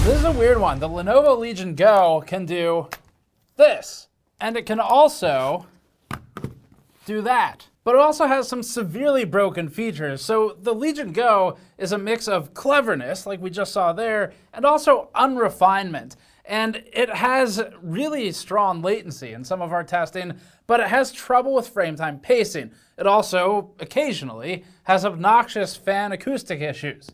This is a weird one. The Lenovo Legion Go can do this, and it can also do that. But it also has some severely broken features. So the Legion Go is a mix of cleverness, like we just saw there, and also unrefinement. And it has really strong latency in some of our testing, but it has trouble with frame time pacing. It also, occasionally, has obnoxious fan acoustic issues.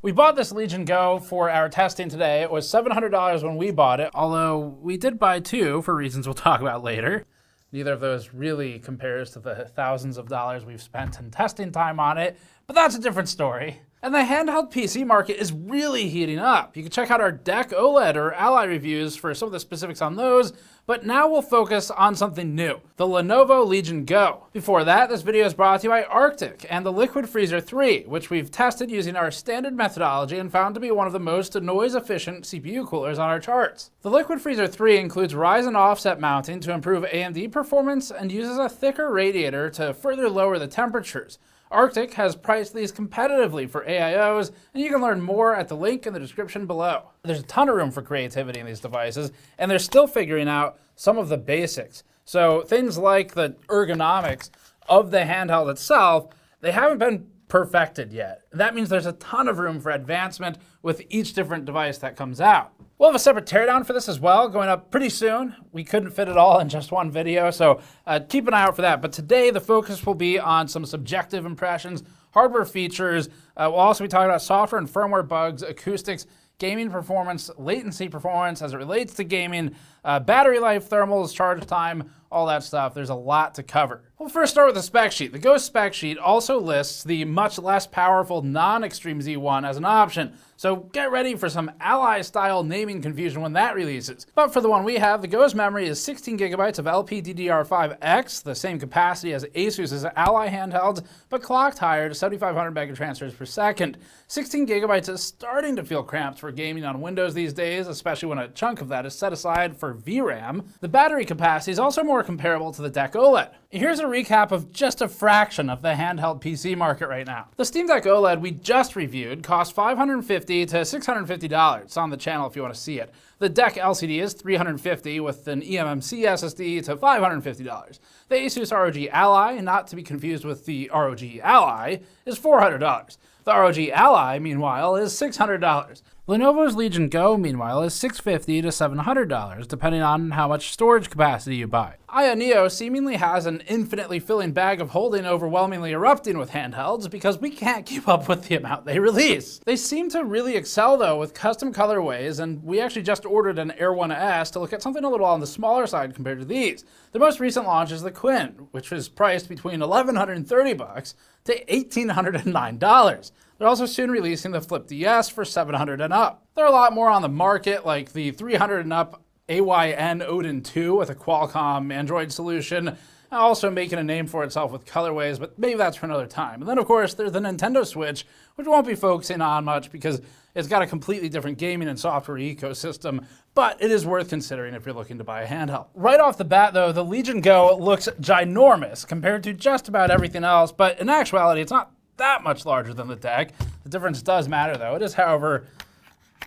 We bought this Legion Go for our testing today. It was $700 when we bought it, although we did buy two for reasons we'll talk about later. Neither of those really compares to the thousands of dollars we've spent in testing time on it, but that's a different story. And the handheld PC market is really heating up. You can check out our Deck OLED or Ally reviews for some of the specifics on those, but now we'll focus on something new, the Lenovo Legion Go. Before that, this video is brought to you by Arctic and the Liquid Freezer 3, which we've tested using our standard methodology and found to be one of the most noise-efficient CPU coolers on our charts. The Liquid Freezer 3 includes Ryzen offset mounting to improve AMD performance and uses a thicker radiator to further lower the temperatures. Arctic has priced these competitively for AIOs, and you can learn more at the link in the description below. There's a ton of room for creativity in these devices, and they're still figuring out some of the basics. So things like the ergonomics of the handheld itself, they haven't been perfected yet. That means there's a ton of room for advancement with each different device that comes out. We'll have a separate teardown for this as well, going up pretty soon. We couldn't fit it all in just one video, so keep an eye out for that. But today, the focus will be on some subjective impressions, hardware features. We'll also be talking about software and firmware bugs, acoustics, gaming performance, latency performance as it relates to gaming, battery life, thermals, charge time, all that stuff. There's a lot to cover. We'll first start with the spec sheet. The Go spec sheet also lists the much less powerful non-Extreme Z1 as an option. So get ready for some Ally-style naming confusion when that releases. But for the one we have, the Go's memory is 16 gigabytes of LPDDR5X, the same capacity as ASUS's Ally handhelds, but clocked higher to 7,500 megatransfers per second. 16 gigabytes is starting to feel cramped for gaming on Windows these days, especially when a chunk of that is set aside for VRAM. The battery capacity is also more comparable to the Deck OLED. Here's a recap of just a fraction of the handheld PC market right now. The Steam Deck OLED we just reviewed costs $550 to $650. It's on the channel if you want to see it. The Deck LCD is $350 with an eMMC SSD to $550. The ASUS ROG Ally, not to be confused with the ROG Ally, is $400. The ROG Ally, meanwhile, is $600. Lenovo's Legion Go, meanwhile, is $650 to $700, depending on how much storage capacity you buy. AYANEO seemingly has an infinitely filling bag of holding overwhelmingly erupting with handhelds because we can't keep up with the amount they release. They seem to really excel, though, with custom colorways, and we actually just ordered an Air 1S to look at something a little on the smaller side compared to these. The most recent launch is the Quinn, which was priced between $1,130 to $1,809. They're also soon releasing the Flip DS for $700 and up. There are a lot more on the market, like the $300 and up AYN Odin 2 with a Qualcomm Android solution, also making a name for itself with colorways, but maybe that's for another time. And then, of course, there's the Nintendo Switch, which won't be focusing on much because it's got a completely different gaming and software ecosystem, but it is worth considering if you're looking to buy a handheld. Right off the bat, though, the Legion Go looks ginormous compared to just about everything else, but in actuality, it's not that much larger than the Deck. The difference does matter, though. It is, however,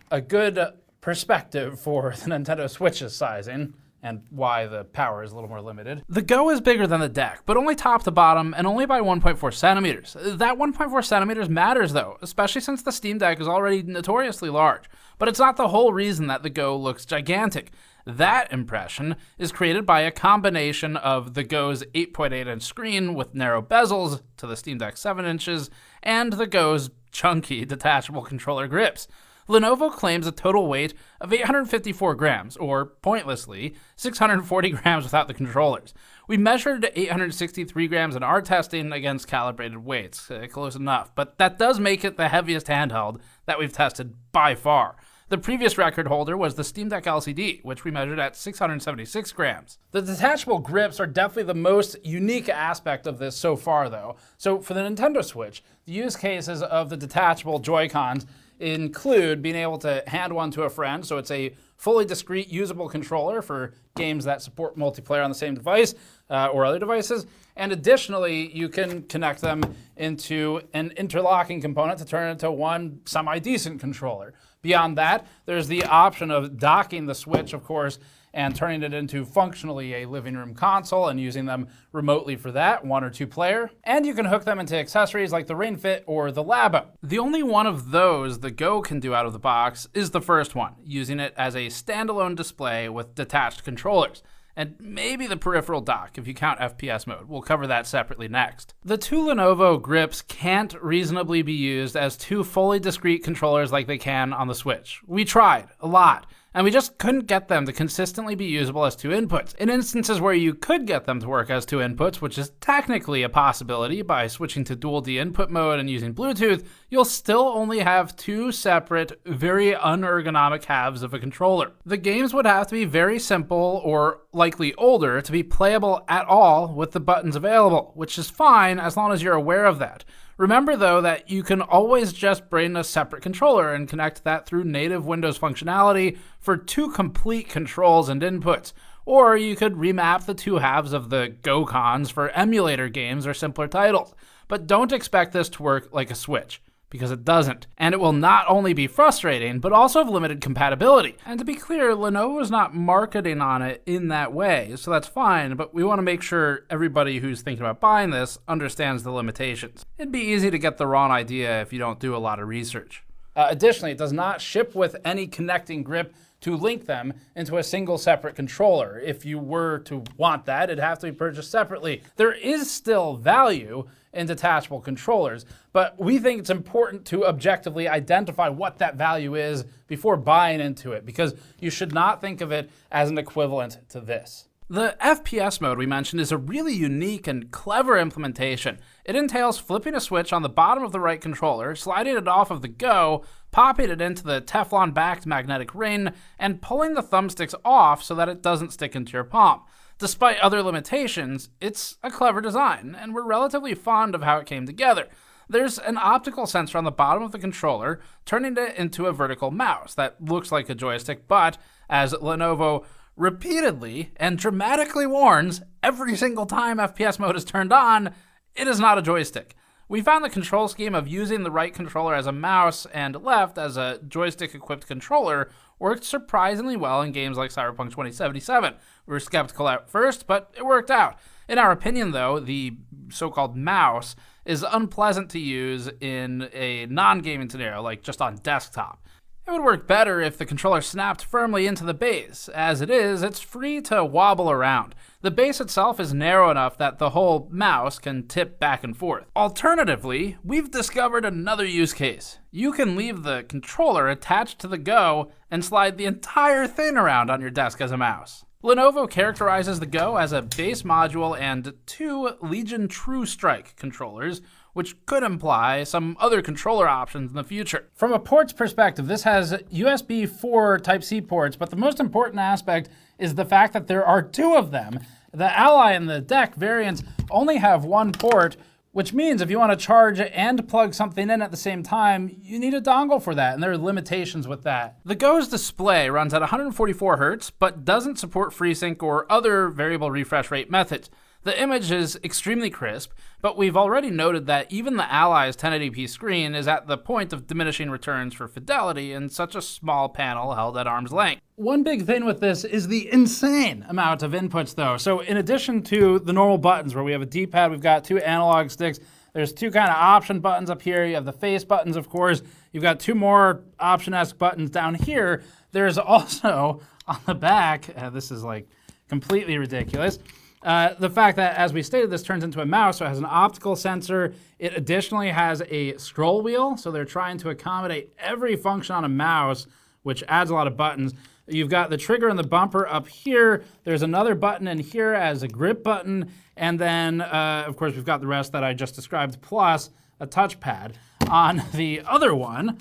a good perspective for the Nintendo Switch's sizing and why the power is a little more limited. The Go is bigger than the Deck, but only top to bottom and only by 1.4 centimeters. That 1.4 centimeters matters, though, especially since the Steam Deck is already notoriously large. But it's not the whole reason that the Go looks gigantic. That impression is created by a combination of the Go's 8.8-inch screen with narrow bezels to the Steam Deck 7 inches and the Go's chunky detachable controller grips. Lenovo claims a total weight of 854 grams, or pointlessly, 640 grams without the controllers. We measured 863 grams in our testing against calibrated weights, close enough, but that does make it the heaviest handheld that we've tested by far. The previous record holder was the Steam Deck LCD, which we measured at 676 grams. The detachable grips are definitely the most unique aspect of this so far, though. So for the Nintendo Switch, the use cases of the detachable Joy-Cons include being able to hand one to a friend, so it's a fully discrete, usable controller for games that support multiplayer on the same device. or other devices. And additionally, you can connect them into an interlocking component to turn it into one semi-decent controller. Beyond that, there's the option of docking the Switch, of course, and turning it into functionally a living room console and using them remotely for that, 1 or 2 player. And you can hook them into accessories like the Ring Fit or the Labo. The only one of those the Go can do out of the box is the first one, using it as a standalone display with detached controllers. And maybe the peripheral dock, if you count FPS mode. We'll cover that separately next. The 2 Lenovo grips can't reasonably be used as 2 fully discrete controllers like they can on the Switch. We tried, a lot, and we just couldn't get them to consistently be usable as 2 inputs. In instances where you could get them to work as 2 inputs, which is technically a possibility by switching to dual D input mode and using Bluetooth, you'll still only have 2 separate, very unergonomic halves of a controller. The games would have to be very simple or likely older to be playable at all with the buttons available, which is fine as long as you're aware of that. Remember, though, that you can always just bring a separate controller and connect that through native Windows functionality for 2 complete controls and inputs. Or you could remap the 2 halves of the Go cons for emulator games or simpler titles. But don't expect this to work like a Switch, because it doesn't. And it will not only be frustrating, but also have limited compatibility. And to be clear, Lenovo is not marketing on it in that way, so that's fine, but we want to make sure everybody who's thinking about buying this understands the limitations. It'd be easy to get the wrong idea if you don't do a lot of research. Additionally, it does not ship with any connecting grip to link them into a single separate controller. If you were to want that, it'd have to be purchased separately. There is still value in detachable controllers, but we think it's important to objectively identify what that value is before buying into it, because you should not think of it as an equivalent to this. The FPS mode we mentioned is a really unique and clever implementation. It entails flipping a switch on the bottom of the right controller, sliding it off of the Go, popping it into the Teflon-backed magnetic ring, and pulling the thumbsticks off so that it doesn't stick into your palm. Despite other limitations, it's a clever design, and we're relatively fond of how it came together. There's an optical sensor on the bottom of the controller, turning it into a vertical mouse that looks like a joystick, but as Lenovo repeatedly and dramatically warns every single time FPS mode is turned on, it is not a joystick. We found the control scheme of using the right controller as a mouse and left as a joystick-equipped controller worked surprisingly well in games like Cyberpunk 2077. We were skeptical at first, but it worked out. In our opinion, though, the so-called mouse is unpleasant to use in a non-gaming scenario, like just on desktop. It would work better if the controller snapped firmly into the base. As it is, it's free to wobble around. The base itself is narrow enough that the whole mouse can tip back and forth. Alternatively, we've discovered another use case. You can leave the controller attached to the Go and slide the entire thing around on your desk as a mouse. Lenovo characterizes the Go as a base module and 2 Legion True Strike controllers, which could imply some other controller options in the future. From a ports perspective, this has USB 4 Type-C ports, but the most important aspect is the fact that there are 2 of them. The Ally and the Deck variants only have 1 port, which means if you want to charge and plug something in at the same time, you need a dongle for that, and there are limitations with that. The Go's display runs at 144 Hz, but doesn't support FreeSync or other variable refresh rate methods. The image is extremely crisp, but we've already noted that even the Ally's 1080p screen is at the point of diminishing returns for fidelity in such a small panel held at arm's length. One big thing with this is the insane amount of inputs, though. So in addition to the normal buttons where we have a D-pad, we've got 2 analog sticks. There's 2 kind of option buttons up here. You have the face buttons, of course. You've got 2 more option-esque buttons down here. There's also on the back, this is like completely ridiculous, the fact that, as we stated, this turns into a mouse, so it has an optical sensor. It additionally has a scroll wheel, so they're trying to accommodate every function on a mouse, which adds a lot of buttons. You've got the trigger and the bumper up here. There's another button in here as a grip button, and then, of course, we've got the rest that I just described, plus a touchpad. On the other one,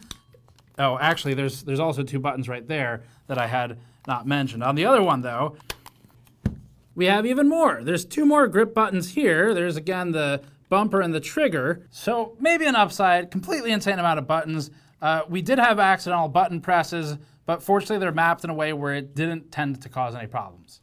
oh, actually, there's also 2 buttons right there that I had not mentioned. On the other one, though, we have even more. There's 2 more grip buttons here. There's, again, the bumper and the trigger. So maybe an upside, completely insane amount of buttons. We did have accidental button presses, but fortunately they're mapped in a way where it didn't tend to cause any problems.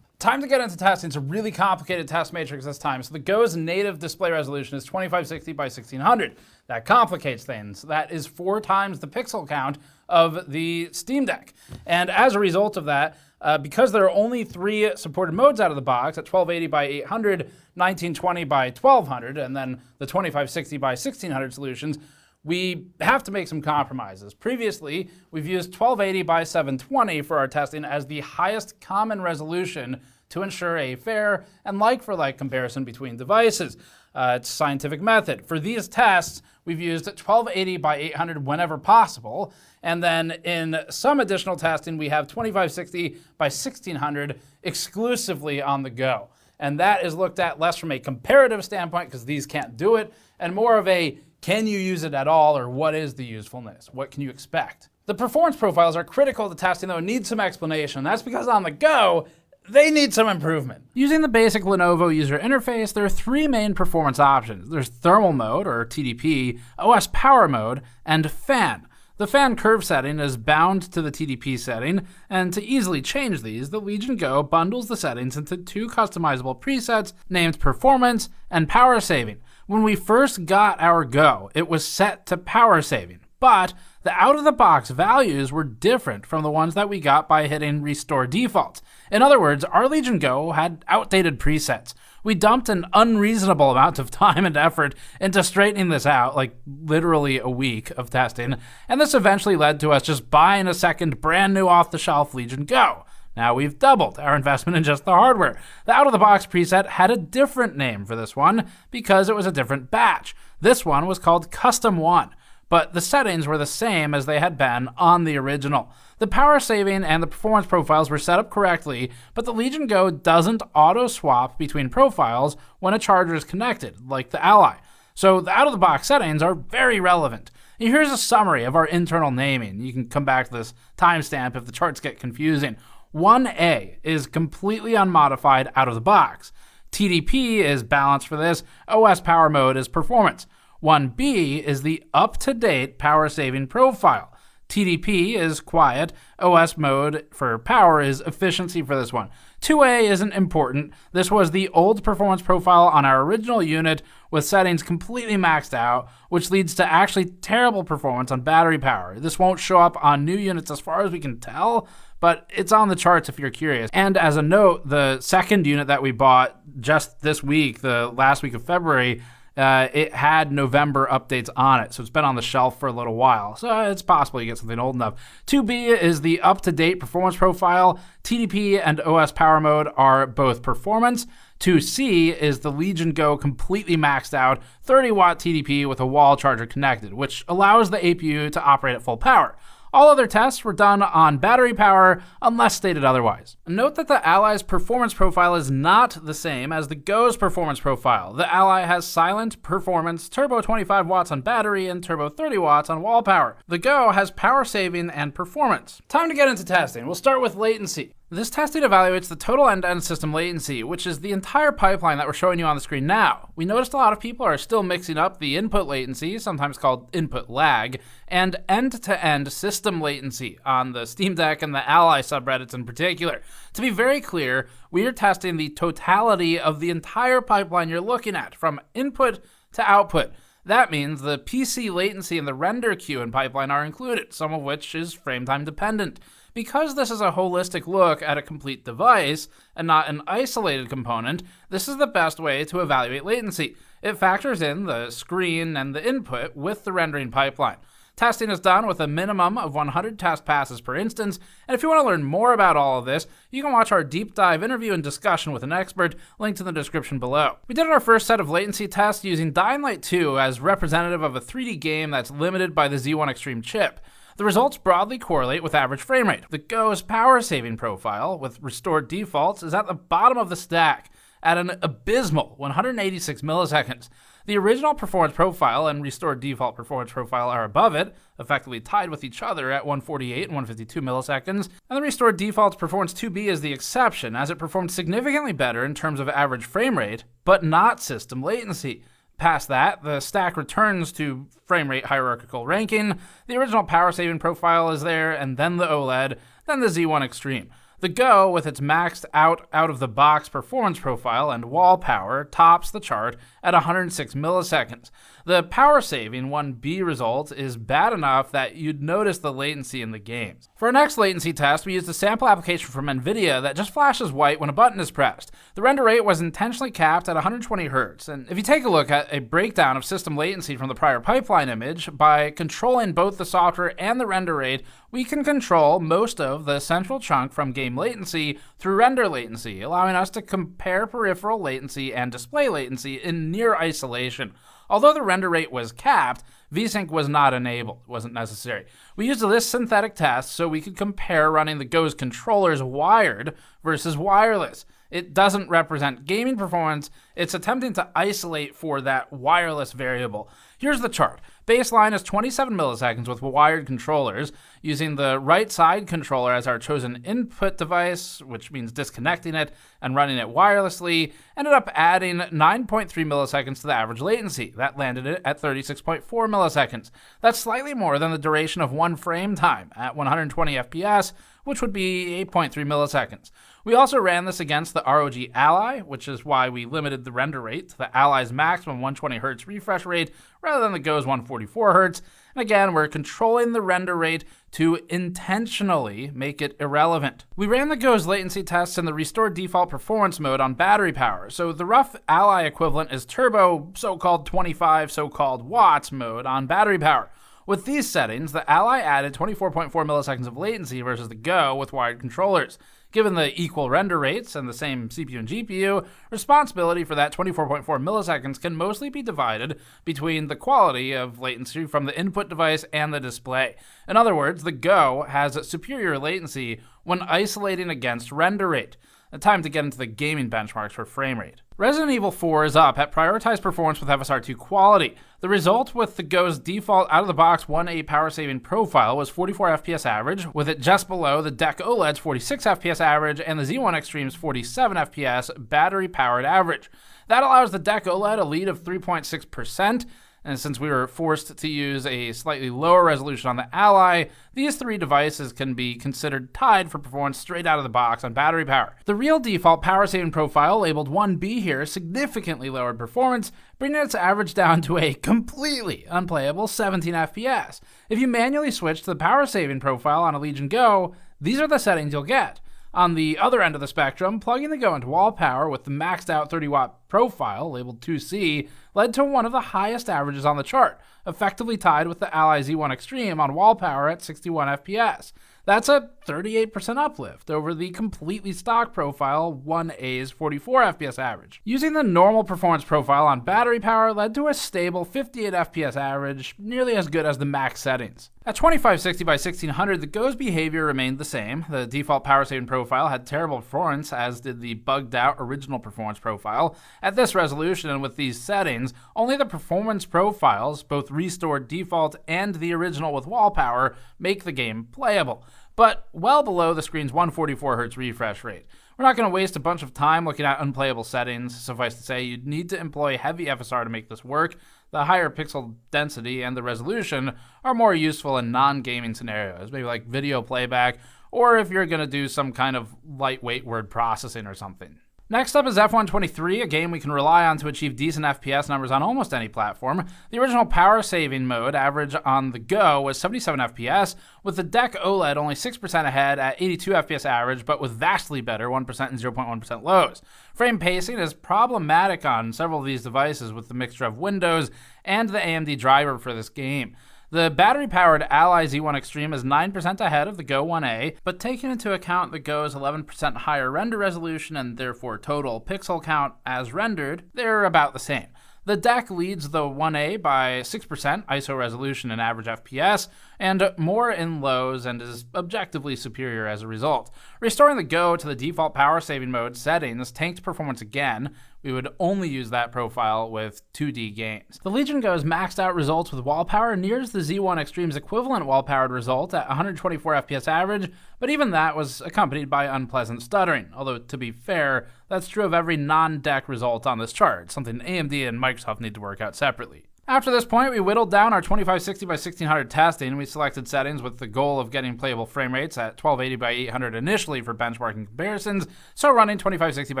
Time to get into testing. It's a really complicated test matrix this time. So the Go's native display resolution is 2560 by 1600. That complicates things. That is 4 times the pixel count of the Steam Deck. And as a result of that, because there are only 3 supported modes out of the box at 1280 by 800, 1920 by 1200, and then the 2560 by 1600 solutions, we have to make some compromises. Previously, we've used 1280 by 720 for our testing as the highest common resolution to ensure a fair and like-for-like comparison between devices. It's a scientific method. For these tests, we've used 1280 by 800 whenever possible, and then in some additional testing, we have 2560 by 1600 exclusively on the Go. And that is looked at less from a comparative standpoint, because these can't do it, and more of a can you use it at all, or what is the usefulness? What can you expect? The performance profiles are critical to testing, though, and need some explanation. That's because on the Go, they need some improvement. Using the basic Lenovo user interface, there are 3 main performance options. There's thermal mode, or TDP, OS power mode, and fan. The fan curve setting is bound to the TDP setting, and to easily change these, the Legion Go bundles the settings into 2 customizable presets named performance and power saving. When we first got our Go, it was set to power saving, but the out-of-the-box values were different from the ones that we got by hitting restore defaults. In other words, our Legion Go had outdated presets. We dumped an unreasonable amount of time and effort into straightening this out, like literally a week of testing, and this eventually led to us just buying a second brand new off-the-shelf Legion Go. Now we've doubled our investment in just the hardware. The out-of-the-box preset had a different name for this one because it was a different batch. This one was called Custom 1, but the settings were the same as they had been on the original. The power saving and the performance profiles were set up correctly, but the Legion Go doesn't auto-swap between profiles when a charger is connected, like the Ally. So the out-of-the-box settings are very relevant. Here's a summary of our internal naming. You can come back to this timestamp if the charts get confusing. 1A is completely unmodified out of the box. TDP is balanced for this. OS power mode is performance. 1B is the up-to-date power saving profile. TDP is quiet. OS mode for power is efficiency for this one. 2A isn't important. This was the old performance profile on our original unit with settings completely maxed out, which leads to actually terrible performance on battery power. This won't show up on new units as far as we can tell, but it's on the charts if you're curious. And as a note, the second unit that we bought just this week, the last week of February, it had November updates on it, so it's been on the shelf for a little while. So it's possible you get something old enough. 2B is the up-to-date performance profile. TDP and OS power mode are both performance. 2C is the Legion Go completely maxed out 30-watt TDP with a wall charger connected, which allows the APU to operate at full power. All other tests were done on battery power, unless stated otherwise. Note that the Ally's performance profile is not the same as the Go's performance profile. The Ally has silent performance, turbo 25 watts on battery, and turbo 30 watts on wall power. The Go has power saving and performance. Time to get into testing. We'll start with latency. This testing evaluates the total end-to-end system latency, which is the entire pipeline that we're showing you on the screen now. We noticed a lot of people are still mixing up the input latency, sometimes called input lag, and end-to-end system latency on the Steam Deck and the Ally subreddits in particular. To be very clear, we are testing the totality of the entire pipeline you're looking at, from input to output. That means the PC latency and the render queue and pipeline are included, some of which is frame time dependent. Because this is a holistic look at a complete device and not an isolated component, this is the best way to evaluate latency. It factors in the screen and the input with the rendering pipeline. Testing is done with a minimum of 100 test passes per instance, and if you want to learn more about all of this, you can watch our deep dive interview and discussion with an expert, linked in the description below. We did our first set of latency tests using Dying Light 2 as representative of a 3D game that's limited by the Z1 Extreme chip. The results broadly correlate with average frame rate. The Go's power saving profile, with restored defaults, is at the bottom of the stack at an abysmal 186 milliseconds. The original performance profile and restored default performance profile are above it, effectively tied with each other at 148 and 152 milliseconds, and the restored default's performance 2B is the exception, as it performed significantly better in terms of average frame rate, but not system latency. Past that, the stack returns to frame rate hierarchical ranking. The original power saving profile is there, and then the OLED, then the Z1 Extreme. The Go, with its maxed out-of-the-box performance profile and wall power, tops the chart at 106 milliseconds. The power-saving 1B result is bad enough that you'd notice the latency in the games. For our next latency test, we used a sample application from NVIDIA that just flashes white when a button is pressed. The render rate was intentionally capped at 120 Hz, and if you take a look at a breakdown of system latency from the prior pipeline image, by controlling both the software and the render rate, we can control most of the central chunk from game latency through render latency, allowing us to compare peripheral latency and display latency in near isolation. Although the render rate was capped, VSync was not enabled. It wasn't necessary. We used this synthetic test so we could compare running the Go's controllers wired versus wireless. It doesn't represent gaming performance, it's attempting to isolate for that wireless variable. Here's the chart. Baseline is 27 milliseconds with wired controllers. Using the right side controller as our chosen input device, which means disconnecting it and running it wirelessly, ended up adding 9.3 milliseconds to the average latency. That landed it at 36.4 milliseconds. That's slightly more than the duration of one frame time at 120 FPS, which would be 8.3 milliseconds. We also ran this against the ROG Ally, which is why we limited the render rate to the Ally's maximum 120 Hz refresh rate rather than the Go's 144 Hz. And again, we're controlling the render rate to intentionally make it irrelevant. We ran the Go's latency tests in the restored default performance mode on battery power, so the rough Ally equivalent is turbo, so-called 25 so-called watts mode on battery power. With these settings, the Ally added 24.4 milliseconds of latency versus the Go with wired controllers. Given the equal render rates and the same CPU and GPU, responsibility for that 24.4 milliseconds can mostly be divided between the quality of latency from the input device and the display. In other words, the Go has superior latency when isolating against render rate. Time to get into the gaming benchmarks for frame rate. Resident Evil 4 is up at prioritized performance with FSR2 quality. The result with the Go's default out-of-the-box 1A power-saving profile was 44 FPS average, with it just below the Deck OLED's 46 FPS average and the Z1 Extreme's 47 FPS battery-powered average. That allows the Deck OLED a lead of 3.6%, and since we were forced to use a slightly lower resolution on the Ally, these three devices can be considered tied for performance straight out of the box on battery power. The real default power saving profile, labeled 1B here, significantly lowered performance, bringing its average down to a completely unplayable 17 FPS. If you manually switch to the power saving profile on a Legion Go, these are the settings you'll get. On the other end of the spectrum, plugging the Go into wall power with the maxed out 30-watt profile, labeled 2C, led to one of the highest averages on the chart, effectively tied with the Ally Z1 Extreme on wall power at 61 FPS. That's a 38% uplift over the completely stock profile 1A's 44 FPS average. Using the normal performance profile on battery power led to a stable 58 FPS average, nearly as good as the max settings. At 2560 by 1600, the Go's behavior remained the same. The default power saving profile had terrible performance, as did the bugged out original performance profile. At this resolution and with these settings, only the performance profiles, both restored default and the original with wall power, make the game playable, but well below the screen's 144 Hz refresh rate. We're not going to waste a bunch of time looking at unplayable settings. Suffice to say, you'd need to employ heavy FSR to make this work. The higher pixel density and the resolution are more useful in non-gaming scenarios, maybe like video playback, or if you're going to do some kind of lightweight word processing or something. Next up is F123, a game we can rely on to achieve decent FPS numbers on almost any platform. The original power-saving mode average on the Go was 77 FPS, with the Deck OLED only 6% ahead at 82 FPS average, but with vastly better 1% and 0.1% lows. Frame pacing is problematic on several of these devices with the mixture of Windows and the AMD driver for this game. The battery-powered Ally Z1 Extreme is 9% ahead of the Go 1A, but taking into account the Go's 11% higher render resolution and therefore total pixel count as rendered, they're about the same. The Deck leads the 1A by 6% ISO resolution and average FPS, and more in lows, and is objectively superior as a result. Restoring the Go to the default power saving mode settings tanked performance again. We would only use that profile with 2D games. The Legion Go's maxed out results with wall power nears the Z1 Extreme's equivalent wall powered result at 124 FPS average, but even that was accompanied by unpleasant stuttering, although to be fair, that's true of every non-Deck result on this chart, something AMD and Microsoft need to work out separately. After this point, we whittled down our 2560 by 1600 testing. We selected settings with the goal of getting playable frame rates at 1280 by 800 initially for benchmarking comparisons, so running 2560 by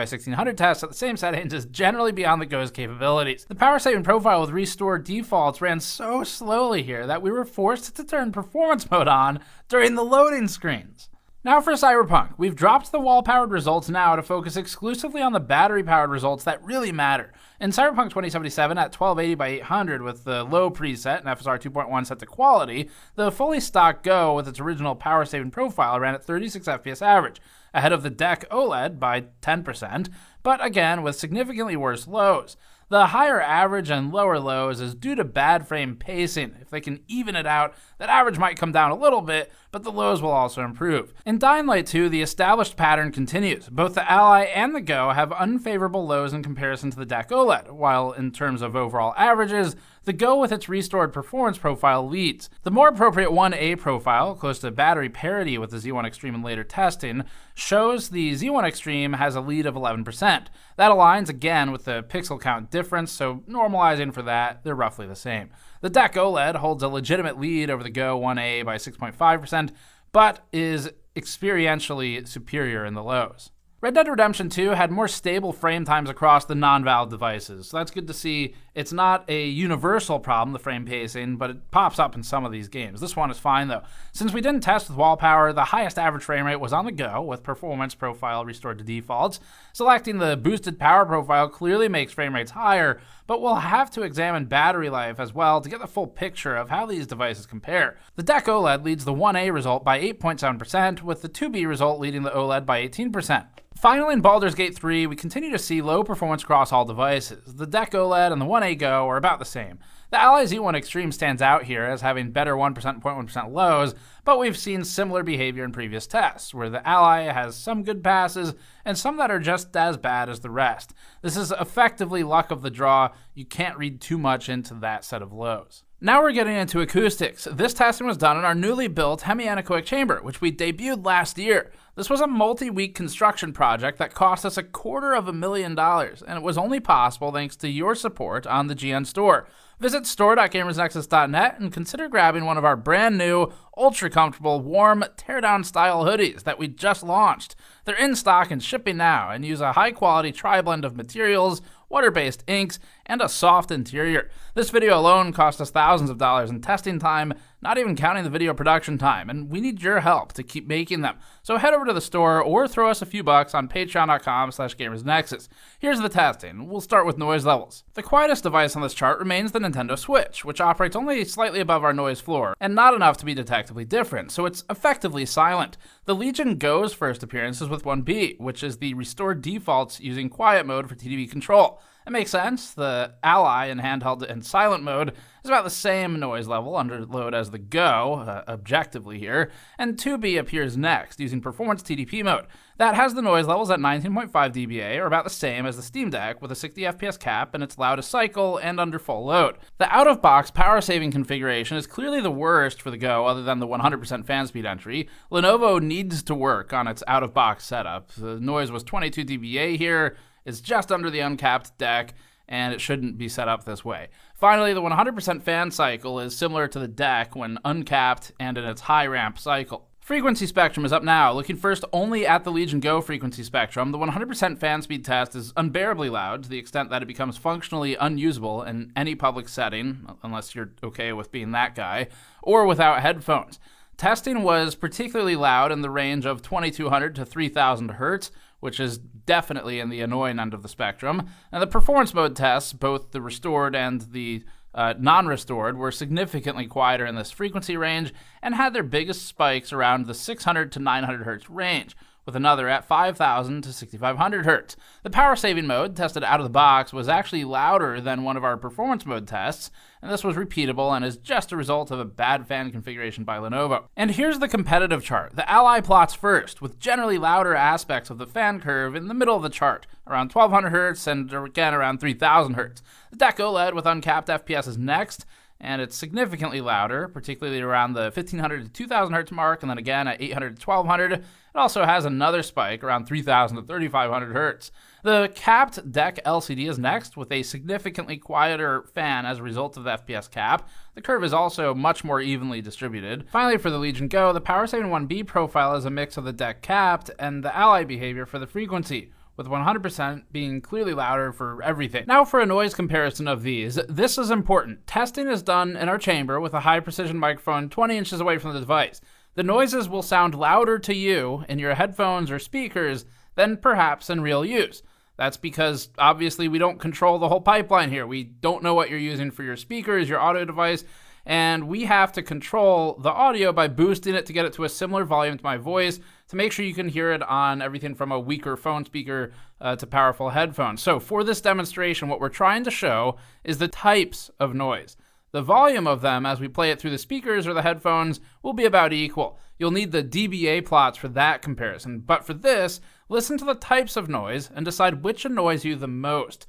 1600 tests at the same settings is generally beyond the Go's capabilities. The power saving profile with restored defaults ran so slowly here that we were forced to turn performance mode on during the loading screens. Now for Cyberpunk. We've dropped the wall-powered results now to focus exclusively on the battery-powered results that really matter. In Cyberpunk 2077 at 1280 by 800 with the low preset and FSR 2.1 set to quality, the fully stock Go with its original power-saving profile ran at 36 FPS average, ahead of the Deck OLED by 10%, but again with significantly worse lows. The higher average and lower lows is due to bad frame pacing. If they can even it out, that average might come down a little bit, but the lows will also improve. In Dying Light 2, the established pattern continues. Both the Ally and the Go have unfavorable lows in comparison to the Deck OLED, while in terms of overall averages, the Go with its restored performance profile leads. The more appropriate 1A profile, close to battery parity with the Z1 Extreme in later testing, shows the Z1 Extreme has a lead of 11%. That aligns again with the pixel count difference, so normalizing for that, they're roughly the same. The Deck OLED holds a legitimate lead over the Go 1A by 6.5%, but is experientially superior in the lows. Red Dead Redemption 2 had more stable frame times across the non-Valve devices, so that's good to see. It's not a universal problem, the frame pacing, but it pops up in some of these games. This one is fine though. Since we didn't test with wall power, the highest average frame rate was on the Go, with performance profile restored to defaults. Selecting the boosted power profile clearly makes frame rates higher, but we'll have to examine battery life as well to get the full picture of how these devices compare. The Deck OLED leads the 1A result by 8.7%, with the 2B result leading the OLED by 18%. Finally, in Baldur's Gate 3, we continue to see low performance across all devices. The Deck OLED and the 1A Go are about the same. The Ally Z1 Extreme stands out here as having better 1% and 0.1% lows, but we've seen similar behavior in previous tests, where the Ally has some good passes and some that are just as bad as the rest. This is effectively luck of the draw. You can't read too much into that set of lows. Now we're getting into acoustics. This testing was done in our newly built Hemi-Anechoic chamber, which we debuted last year. This was a multi-week construction project that cost us $250,000, and it was only possible thanks to your support on the GN store. Visit store.gamersnexus.net and consider grabbing one of our brand new, ultra comfortable, warm, teardown style hoodies that we just launched. They're in stock and shipping now and use a high quality tri-blend of materials, water-based inks, and a soft interior. This video alone cost us thousands of dollars in testing time, not even counting the video production time, and we need your help to keep making them. So head over to the store or throw us a few bucks on patreon.com/gamersnexus. Here's the testing. We'll start with noise levels. The quietest device on this chart remains the Nintendo Switch, which operates only slightly above our noise floor, and not enough to be detectably different, so it's effectively silent. The Legion Go's first appearance is with 1B, which is the restored defaults using quiet mode for TDP control. It makes sense. The Ally in handheld and silent mode is about the same noise level under load as the Go, objectively here, and 2B appears next using performance TDP mode. That has the noise levels at 19.5 dBA, or about the same as the Steam Deck, with a 60 FPS cap and its loudest cycle and under full load. The out-of-box power-saving configuration is clearly the worst for the Go, other than the 100% fan speed entry. Lenovo needs to work on its out-of-box setup. The noise was 22 dBA here. It's just under the uncapped Deck, and it shouldn't be set up this way. Finally, the 100% fan cycle is similar to the Deck when uncapped and in its high ramp cycle. Frequency spectrum is up now. Looking first only at the Legion Go frequency spectrum, the 100% fan speed test is unbearably loud to the extent that it becomes functionally unusable in any public setting, unless you're okay with being that guy, or without headphones. Testing was particularly loud in the range of 2200 to 3000 Hz, which is definitely in the annoying end of the spectrum. And the performance mode tests, both the restored and the non-restored, were significantly quieter in this frequency range and had their biggest spikes around the 600 to 900 Hz range, with another at 5000 to 6500 Hz. The power saving mode, tested out of the box, was actually louder than one of our performance mode tests, and this was repeatable and is just a result of a bad fan configuration by Lenovo. And here's the competitive chart. The Ally plots first, with generally louder aspects of the fan curve in the middle of the chart, around 1200 Hz and again around 3000 Hz. The Deck OLED with uncapped FPS is next, and it's significantly louder, particularly around the 1500 to 2000 hertz mark, and then again at 800 to 1200. It also has another spike around 3000 to 3500 hertz. The capped deck LCD is next, with a significantly quieter fan as a result of the FPS cap. The curve is also much more evenly distributed. Finally, for the Legion Go, the power saving 1B profile is a mix of the deck capped and the Ally behavior for the frequency, with 100% being clearly louder for everything. Now for a noise comparison of these. This is important. Testing is done in our chamber with a high precision microphone 20 inches away from the device. The noises will sound louder to you in your headphones or speakers than perhaps in real use. That's because obviously we don't control the whole pipeline here. We don't know what you're using for your speakers, your audio device, and we have to control the audio by boosting it to get it to a similar volume to my voice to make sure you can hear it on everything from a weaker phone speaker to powerful headphones. So for this demonstration, what we're trying to show is the types of noise. The volume of them as we play it through the speakers or the headphones will be about equal. You'll need the dBA plots for that comparison, but for this, listen to the types of noise and decide which annoys you the most.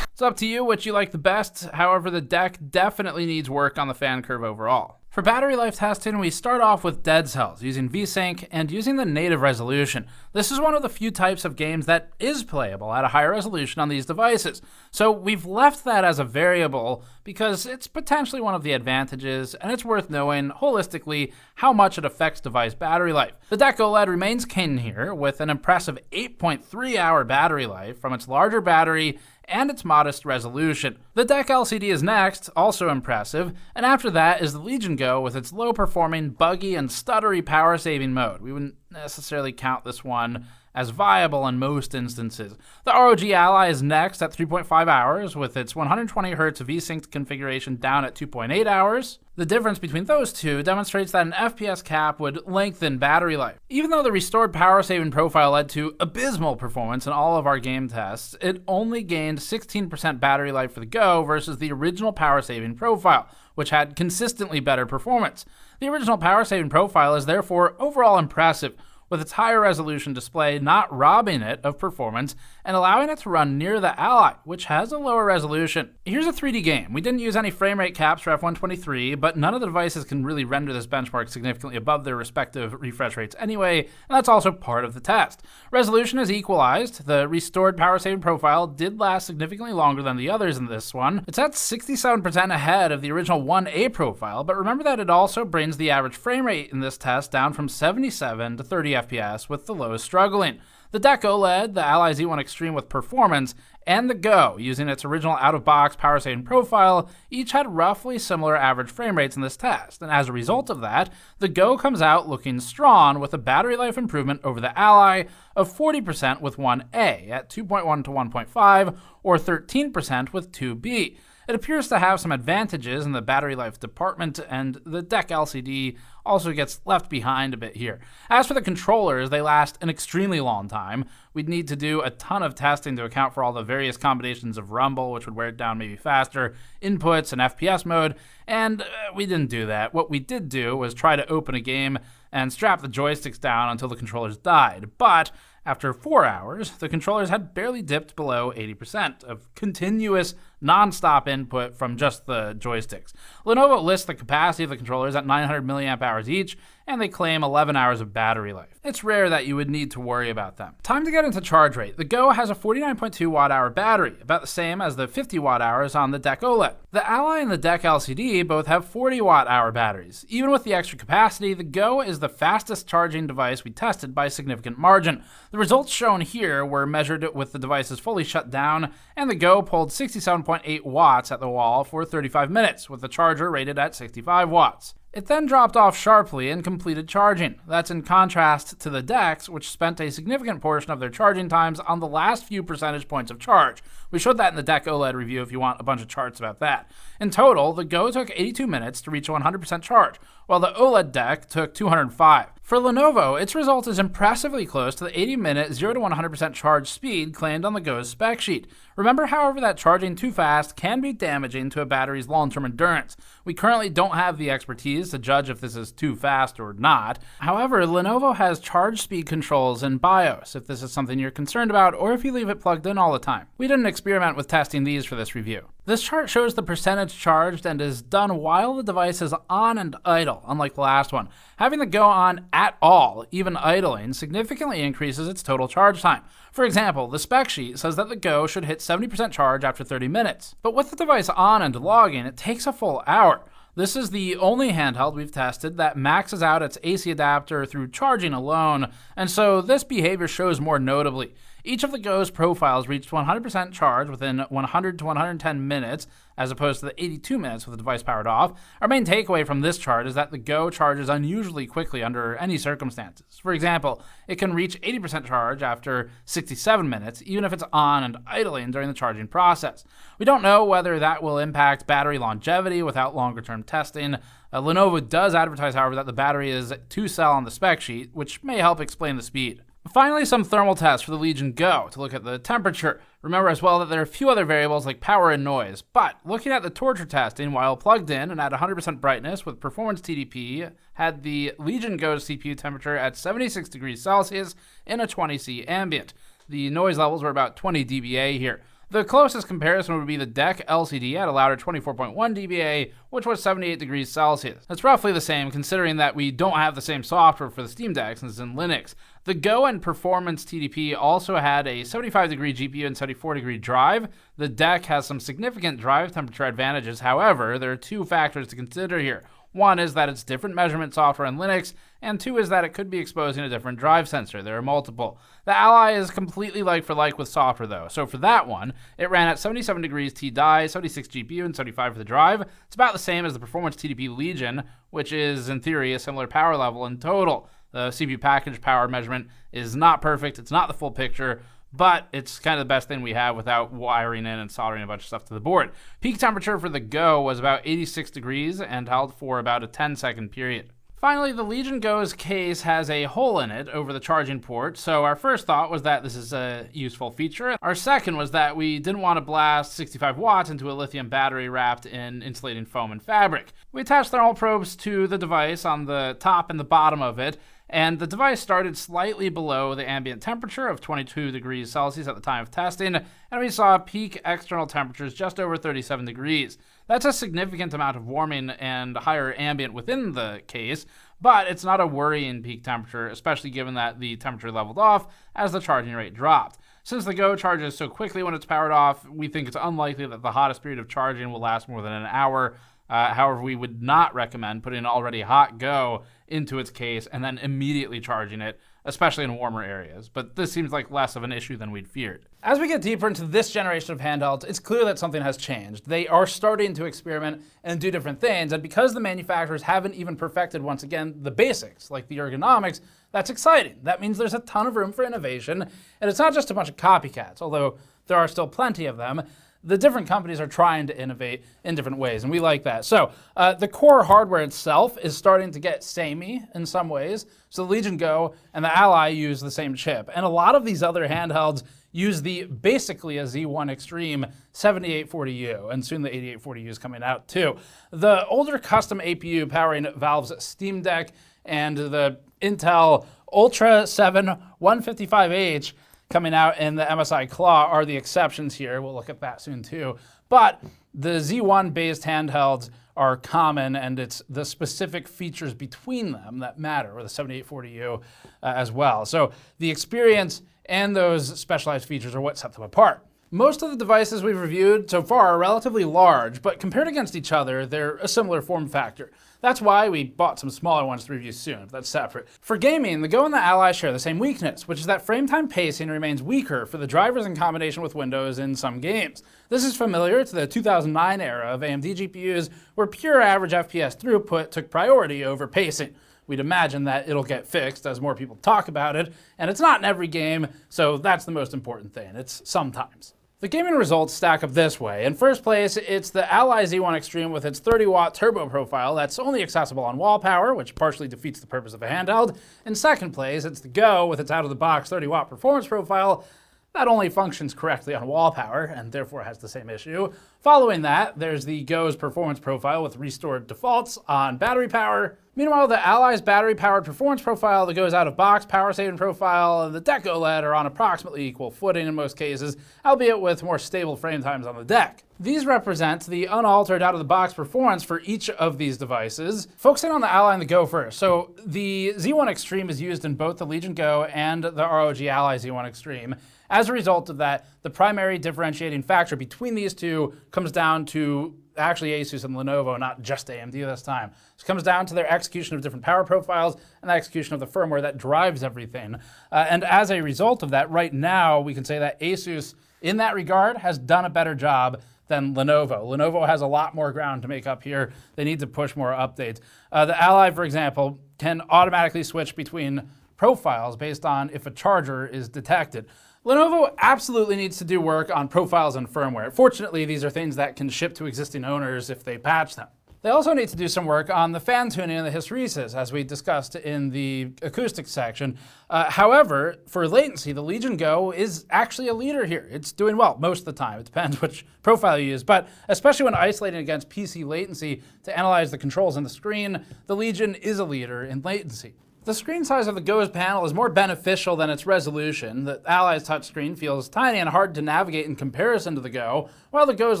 It's up to you which you like the best. However, the deck definitely needs work on the fan curve overall. For battery life testing, we start off with dead cells, using VSync and using the native resolution. This is one of the few types of games that is playable at a higher resolution on these devices. So we've left that as a variable because it's potentially one of the advantages, and it's worth knowing holistically how much it affects device battery life. The deck OLED remains king here, with an impressive 8.3 hour battery life from its larger battery and its modest resolution. The deck LCD is next, also impressive, and after that is the Legion Go with its low-performing, buggy, and stuttery power-saving mode. We wouldn't necessarily count this one as viable in most instances. The ROG Ally is next at 3.5 hours with its 120Hz V-Sync configuration down at 2.8 hours. The difference between those two demonstrates that an FPS cap would lengthen battery life. Even though the restored power saving profile led to abysmal performance in all of our game tests, it only gained 16% battery life for the Go versus the original power saving profile, which had consistently better performance. The original power saving profile is therefore overall impressive, with its higher resolution display not robbing it of performance and allowing it to run near the Ally, which has a lower resolution. Here's a 3D game. We didn't use any frame rate caps for F123, but none of the devices can really render this benchmark significantly above their respective refresh rates anyway, and that's also part of the test. Resolution is equalized. The restored power saving profile did last significantly longer than the others in this one. It's at 67% ahead of the original 1A profile, but remember that it also brings the average frame rate in this test down from 77 to 30 FPS, with the lowest struggling. The deck OLED, the Ally Z1 Extreme with performance, and the Go, using its original out-of-box power-saving profile, each had roughly similar average frame rates in this test, and as a result of that, the Go comes out looking strong with a battery life improvement over the Ally of 40% with 1A at 2.1 to 1.5, or 13% with 2B. It appears to have some advantages in the battery life department, and the deck LCD also gets left behind a bit here. As for the controllers, they last an extremely long time. We'd need to do a ton of testing to account for all the various combinations of rumble, which would wear it down maybe faster, inputs, and FPS mode, and we didn't do that. What we did do was try to open a game and strap the joysticks down until the controllers died, but after 4 hours, the controllers had barely dipped below 80% of continuous, non-stop input from just the joysticks. Lenovo lists the capacity of the controllers at 900 milliamp hours each, and they claim 11 hours of battery life. It's rare that you would need to worry about them. Time to get into charge rate. The Go has a 49.2 watt-hour battery, about the same as the 50 watt-hours on the deck OLED. The Ally and the deck LCD both have 40 watt-hour batteries. Even with the extra capacity, the Go is the fastest charging device we tested by a significant margin. The results shown here were measured with the devices fully shut down, and the Go pulled 67.8 watts at the wall for 35 minutes, with the charger rated at 65 watts. It then dropped off sharply and completed charging. That's in contrast to the decks, which spent a significant portion of their charging times on the last few percentage points of charge. We showed that in the Deck OLED review if you want a bunch of charts about that. In total, the Go took 82 minutes to reach 100% charge, while the OLED deck took 205. For Lenovo, its result is impressively close to the 80-minute 0 to 100% charge speed claimed on the Go's spec sheet. Remember, however, that charging too fast can be damaging to a battery's long-term endurance. We currently don't have the expertise to judge if this is too fast or not. However, Lenovo has charge speed controls in BIOS if this is something you're concerned about or if you leave it plugged in all the time. We didn't experiment with testing these for this review. This chart shows the percentage charged and is done while the device is on and idle, unlike the last one. Having the Go on at all, even idling, significantly increases its total charge time. For example, the spec sheet says that the Go should hit 70% charge after 30 minutes. But with the device on and logging, it takes a full hour. This is the only handheld we've tested that maxes out its AC adapter through charging alone, and so this behavior shows more notably. Each of the Go's profiles reached 100% charge within 100 to 110 minutes, as opposed to the 82 minutes with the device powered off. Our main takeaway from this chart is that the Go charges unusually quickly under any circumstances. For example, it can reach 80% charge after 67 minutes, even if it's on and idling during the charging process. We don't know whether that will impact battery longevity without longer-term testing. Lenovo does advertise, however, that the battery is 2-cell on the spec sheet, which may help explain the speed. Finally, some thermal tests for the Legion Go to look at the temperature. Remember as well that there are a few other variables like power and noise, but looking at the torture testing while plugged in and at 100% brightness with performance TDP had the Legion Go CPU temperature at 76 degrees Celsius in a 20°C ambient. The noise levels were about 20 dBA here. The closest comparison would be the Deck LCD at a louder 24.1 dBA, which was 78 degrees Celsius. That's roughly the same considering that we don't have the same software for the Steam Deck since it's in Linux. The Go and Performance TDP also had a 75-degree GPU and 74-degree drive. The Deck has some significant drive temperature advantages. However, there are two factors to consider here. One is that it's different measurement software in Linux, and two is that it could be exposing a different drive sensor. There are multiple. The Ally is completely like for like with software though. So for that one, it ran at 77 degrees T-die, 76 GPU, and 75 for the drive. It's about the same as the Performance TDP Legion, which is in theory a similar power level in total. The CPU package power measurement is not perfect. It's not the full picture, but it's kind of the best thing we have without wiring in and soldering a bunch of stuff to the board. Peak temperature for the Go was about 86 degrees and held for about a 10-second period. Finally, the Legion Go's case has a hole in it over the charging port, so our first thought was that this is a useful feature. Our second was that we didn't want to blast 65 watts into a lithium battery wrapped in insulating foam and fabric. We attached thermal probes to the device on the top and the bottom of it, and the device started slightly below the ambient temperature of 22 degrees Celsius at the time of testing, and we saw peak external temperatures just over 37 degrees. That's a significant amount of warming and higher ambient within the case, but it's not a worrying peak temperature, especially given that the temperature leveled off as the charging rate dropped. Since the Go charges so quickly when it's powered off, we think it's unlikely that the hottest period of charging will last more than an hour. However, we would not recommend putting an already hot Go into its case and then immediately charging it, especially in warmer areas. But this seems like less of an issue than we'd feared. As we get deeper into this generation of handhelds, it's clear that something has changed. They are starting to experiment and do different things, and because the manufacturers haven't even perfected, once again, the basics, like the ergonomics, that's exciting. That means there's a ton of room for innovation, and it's not just a bunch of copycats, although there are still plenty of them. The different companies are trying to innovate in different ways, and we like that. So the core hardware itself is starting to get samey in some ways. So the Legion Go and the Ally use the same chip, and a lot of these other handhelds use the basically a Z1 Extreme 7840U, and soon the 8840U is coming out too. The older custom APU powering Valve's Steam Deck and the Intel Ultra 7 155H coming out in the MSI Claw are the exceptions here. We'll look at that soon too. But the Z1 based handhelds are common, and it's the specific features between them that matter, or the 7840U as well. So the experience and those specialized features are what set them apart. Most of the devices we've reviewed so far are relatively large, but compared against each other, they're a similar form factor. That's why we bought some smaller ones to review soon, that's separate. For gaming, the Go and the Ally share the same weakness, which is that frame time pacing remains weaker for the drivers in combination with Windows in some games. This is familiar to the 2009 era of AMD GPUs, where pure average FPS throughput took priority over pacing. We'd imagine that it'll get fixed as more people talk about it, and it's not in every game, so that's the most important thing. It's sometimes. The gaming results stack up this way. In first place, it's the Ally Z1 Extreme with its 30-watt turbo profile that's only accessible on wall power, which partially defeats the purpose of a handheld. In second place, it's the Go with its out-of-the-box 30-watt performance profile that only functions correctly on wall power and therefore has the same issue. Following that, there's the Go's performance profile with restored defaults on battery power. Meanwhile, the Ally's battery-powered performance profile, the Go's out-of-box power-saving profile, and the Deck OLED are on approximately equal footing in most cases, albeit with more stable frame times on the Deck. These represent the unaltered out-of-the-box performance for each of these devices. Focusing on the Ally and the Go first. So the Z1 Extreme is used in both the Legion Go and the ROG Ally Z1 Extreme. As a result of that, the primary differentiating factor between these two comes down to actually ASUS and Lenovo, not just AMD this time. So it comes down to their execution of different power profiles and the execution of the firmware that drives everything. And as a result of that, right now, we can say that ASUS, in that regard, has done a better job than Lenovo. Lenovo has a lot more ground to make up here. They need to push more updates. The Ally, for example, can automatically switch between profiles based on if a charger is detected. Lenovo absolutely needs to do work on profiles and firmware. Fortunately, these are things that can ship to existing owners if they patch them. They also need to do some work on the fan tuning and the hysteresis, as we discussed in the Acoustics section. However, for latency, the Legion Go is actually a leader here. It's doing well most of the time. It depends which profile you use, but especially when isolating against PC latency to analyze the controls on the screen, the Legion is a leader in latency. The screen size of the Go's panel is more beneficial than its resolution. The Ally's touchscreen feels tiny and hard to navigate in comparison to the Go, while the Go's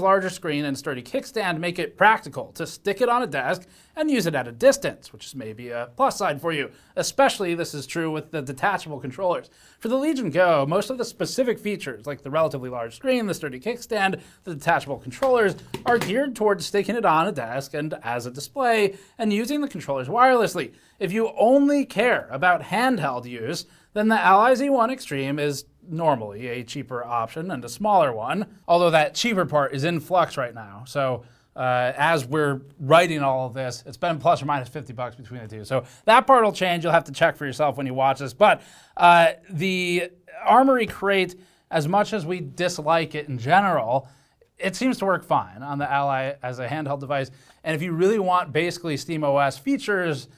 larger screen and sturdy kickstand make it practical to stick it on a desk and use it at a distance, which is maybe a plus side for you. Especially this is true with the detachable controllers. For the Legion Go, most of the specific features, like the relatively large screen, the sturdy kickstand, the detachable controllers, are geared towards sticking it on a desk and as a display and using the controllers wirelessly. If you only care about handheld use, then the Ally Z1 Extreme is normally a cheaper option and a smaller one, although that cheaper part is in flux right now. So as we're writing all of this, it's been plus or minus $50 between the two. So that part will change. You'll have to check for yourself when you watch this. But the Armory Crate, as much as we dislike it in general, it seems to work fine on the Ally as a handheld device. And if you really want basically SteamOS features,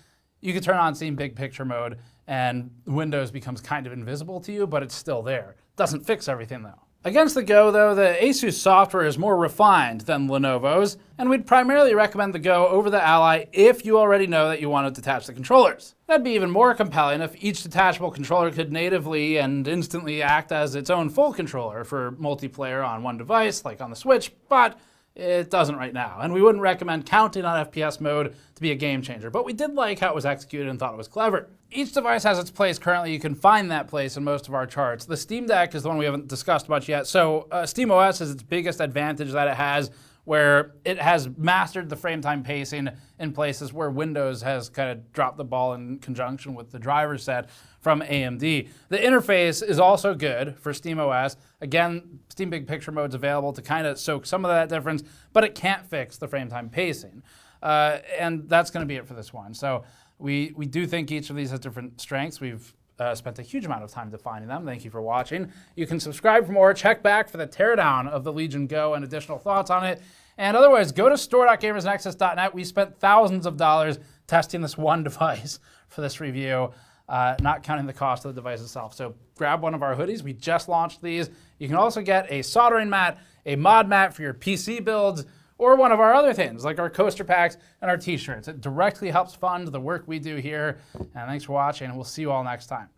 you can turn on Steam Big Picture Mode and Windows becomes kind of invisible to you, but it's still there. Doesn't fix everything though. Against the Go though, the ASUS software is more refined than Lenovo's, and we'd primarily recommend the Go over the Ally if you already know that you want to detach the controllers. That'd be even more compelling if each detachable controller could natively and instantly act as its own full controller for multiplayer on one device, like on the Switch, but it doesn't right now, and we wouldn't recommend counting on FPS mode to be a game changer, but we did like how it was executed and thought it was clever. Each device has its place currently. You can find that place in most of our charts. The Steam Deck is the one we haven't discussed much yet. So SteamOS is its biggest advantage that it has, where it has mastered the frame time pacing in places where Windows has kind of dropped the ball in conjunction with the driver set from AMD. The interface is also good for SteamOS. Again, Steam Big Picture Mode is available to kind of soak some of that difference, but it can't fix the frame time pacing. And that's going to be it for this one. So we do think each of these has different strengths. We've spent a huge amount of time defining them. Thank you for watching. You can subscribe for more. Check back for the teardown of the Legion Go and additional thoughts on it. And otherwise, go to store.gamersnexus.net. We spent thousands of dollars testing this one device for this review, not counting the cost of the device itself. So grab one of our hoodies. We just launched these. You can also get a soldering mat, a mod mat for your PC builds, or one of our other things, like our coaster packs and our t-shirts. It directly helps fund the work we do here. And thanks for watching, and we'll see you all next time.